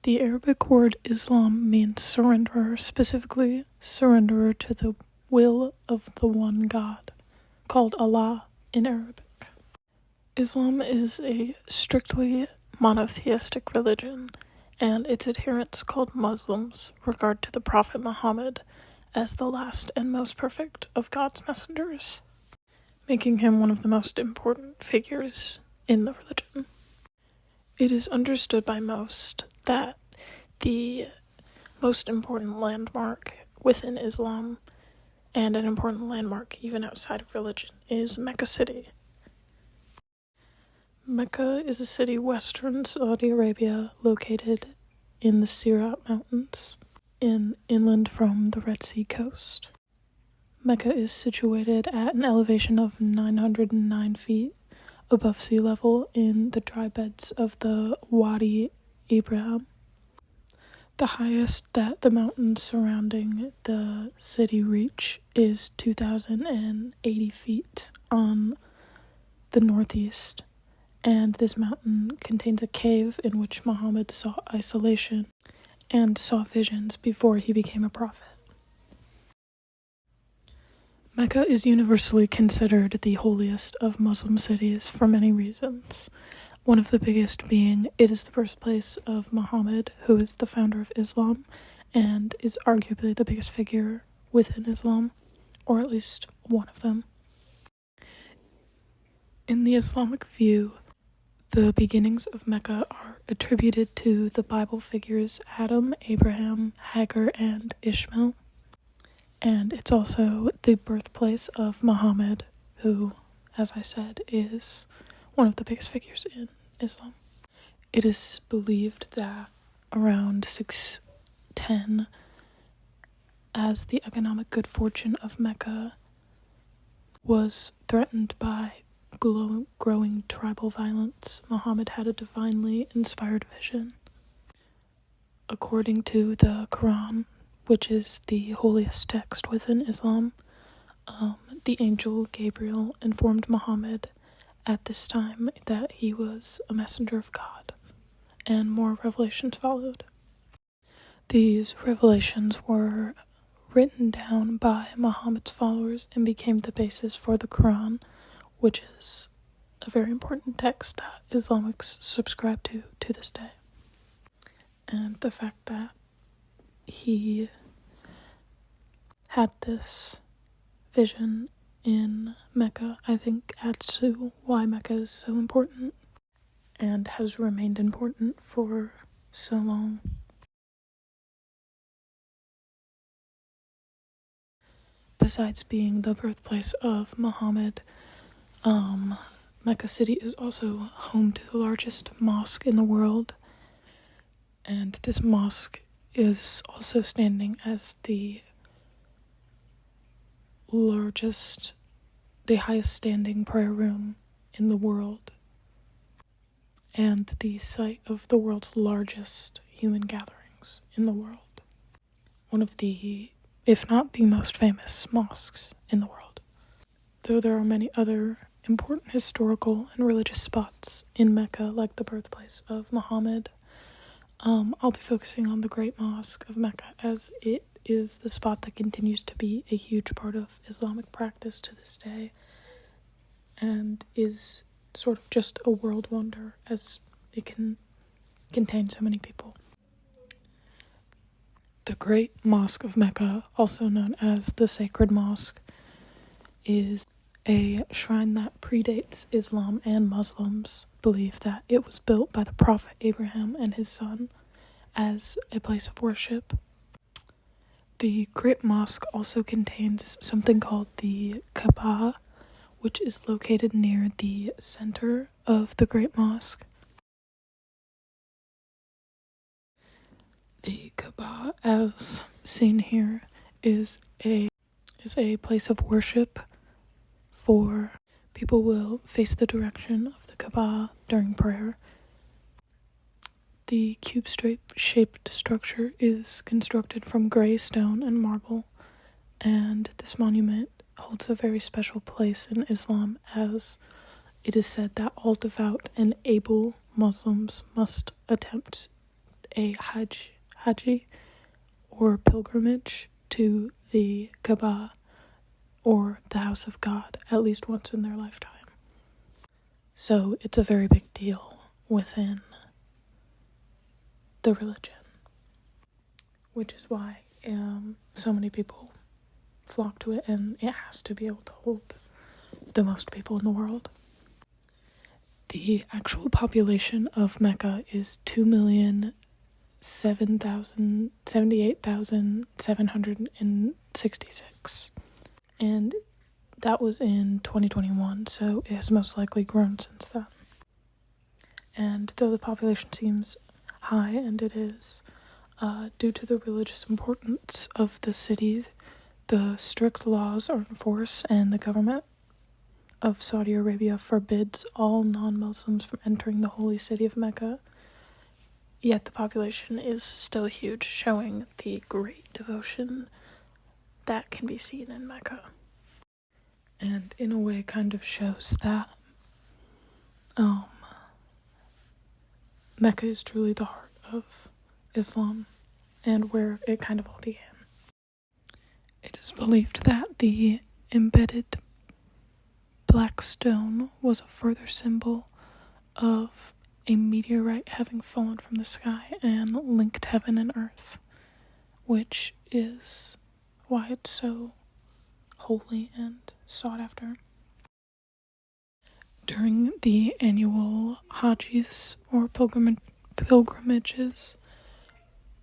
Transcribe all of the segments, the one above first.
The Arabic word Islam means surrenderer, specifically surrenderer to the will of the one God, called Allah in Arabic. Islam is a strictly monotheistic religion, and its adherents, called Muslims, regard to the Prophet Muhammad as the last and most perfect of God's messengers, making him one of the most important figures in the religion. It is understood by most that the most important landmark within Islam, and an important landmark even outside of religion, is Mecca City. Mecca is a city western Saudi Arabia, located in the Sirat Mountains, inland from the Red Sea coast. Mecca is situated at an elevation of 909 feet above sea level in the dry beds of the Wadi Ibrahim. The highest that the mountains surrounding the city reach is 2,080 feet on the northeast, and this mountain contains a cave in which Muhammad sought isolation and saw visions before he became a prophet. Mecca is universally considered the holiest of Muslim cities for many reasons. One of the biggest being it is the birthplace of Muhammad, who is the founder of Islam and is arguably the biggest figure within Islam, or at least one of them. In the Islamic view, the beginnings of Mecca are attributed to the Bible figures Adam, Abraham, Hagar, and Ishmael. And it's also the birthplace of Muhammad, who, as I said, is one of the biggest figures in Islam. It is believed that around 610, as the economic good fortune of Mecca was threatened by growing tribal violence, Muhammad had a divinely inspired vision. According to the Quran, which is the holiest text within Islam, the angel Gabriel informed Muhammad at this time that he was a messenger of God, and more revelations followed. These revelations were written down by Muhammad's followers and became the basis for the Quran, which is a very important text that Islamics subscribe to this day. And the fact that he had this vision in Mecca, I think, adds to why Mecca is so important and has remained important for so long. Besides being the birthplace of Muhammad, Mecca City is also home to the largest mosque in the world, and this mosque is also standing as the highest standing prayer room in the world, and the site of the world's largest human gatherings in the world. One of the, if not the most famous mosques in the world. Though there are many other important historical and religious spots in Mecca, like the birthplace of Muhammad, I'll be focusing on the Great Mosque of Mecca, as it is the spot that continues to be a huge part of Islamic practice to this day, and is sort of just a world wonder, as it can contain so many people. The Great Mosque of Mecca, also known as the Sacred Mosque, is a shrine that predates Islam, and Muslims believe that it was built by the Prophet Abraham and his son as a place of worship. The Great Mosque also contains something called the Kaaba, which is located near the center of the Great Mosque. The Kaaba, as seen here, is a place of worship for people will face the direction of the Kaaba during prayer. The cube-shaped structure is constructed from gray stone and marble, and this monument holds a very special place in Islam, as it is said that all devout and able Muslims must attempt a haji or pilgrimage to the Kaaba or the house of God at least once in their lifetime. So it's a very big deal within the religion, which is why so many people flock to it, and it has to be able to hold the most people in the world. The actual population of Mecca is 2,078,766, and that was in 2021, so it has most likely grown since then. And though the population seems high, and it is, due to the religious importance of the city, the strict laws are enforced, and the government of Saudi Arabia forbids all non-Muslims from entering the holy city of Mecca. Yet the population is still huge, showing the great devotion that can be seen in Mecca. And in a way kind of shows that Mecca is truly the heart of Islam and where it kind of all began. It is believed that the embedded black stone was a further symbol of a meteorite having fallen from the sky and linked heaven and earth, which is why it's so holy and sought after. During the annual Hajjis or pilgrimages,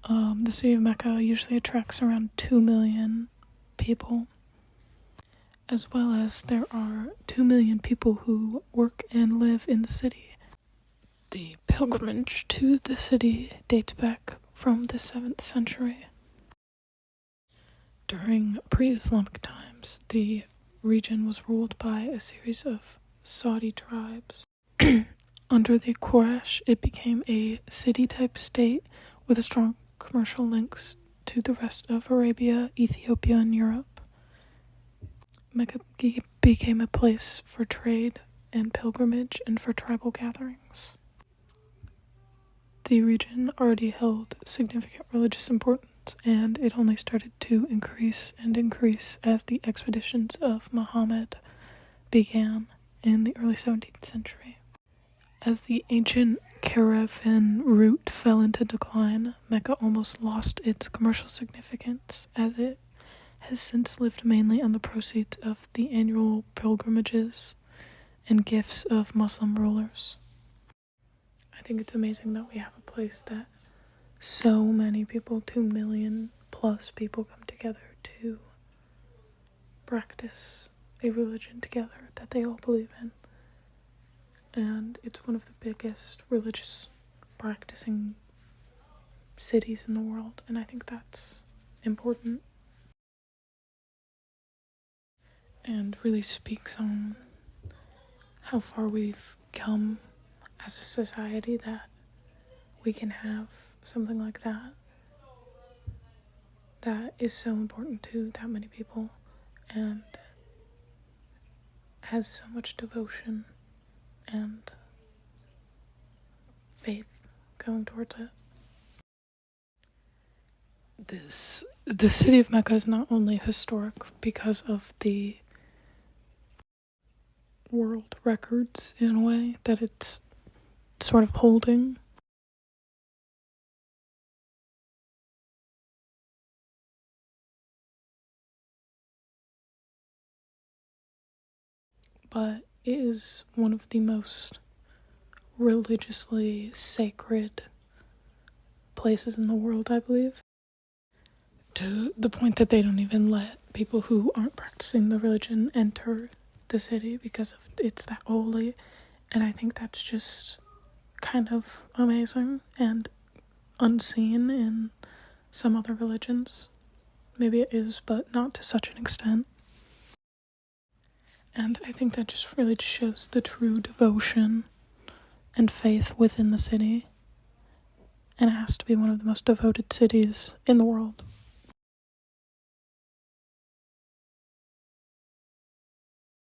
the city of Mecca usually attracts around 2 million people, as well as there are 2 million people who work and live in the city. The pilgrimage to the city dates back from the 7th century. During pre-Islamic times, the region was ruled by a series of Saudi tribes. Under the Quraysh, it became a city-type state with strong commercial links to the rest of Arabia, Ethiopia, and Europe. Mecca became a place for trade and pilgrimage and for tribal gatherings. The region already held significant religious importance, and it only started to increase and increase as the expeditions of Muhammad began in the early 17th century. As the ancient caravan route fell into decline, Mecca almost lost its commercial significance, as it has since lived mainly on the proceeds of the annual pilgrimages and gifts of Muslim rulers. I think it's amazing that we have a place that so many people, 2 million plus people, come together to practice a religion together that they all believe in. And it's one of the biggest religious practicing cities in the world, and I think that's important. And really speaks on how far we've come as a society that we can have something like that is so important to that many people and has so much devotion and faith going towards it. The city of Mecca is not only historic because of the world records in a way that it's sort of holding, but it is one of the most religiously sacred places in the world, I believe, to the point that they don't even let people who aren't practicing the religion enter the city because it's that holy. And I think that's just kind of amazing and unseen in some other religions. Maybe it is, but not to such an extent. And I think that just really shows the true devotion and faith within the city. And it has to be one of the most devoted cities in the world.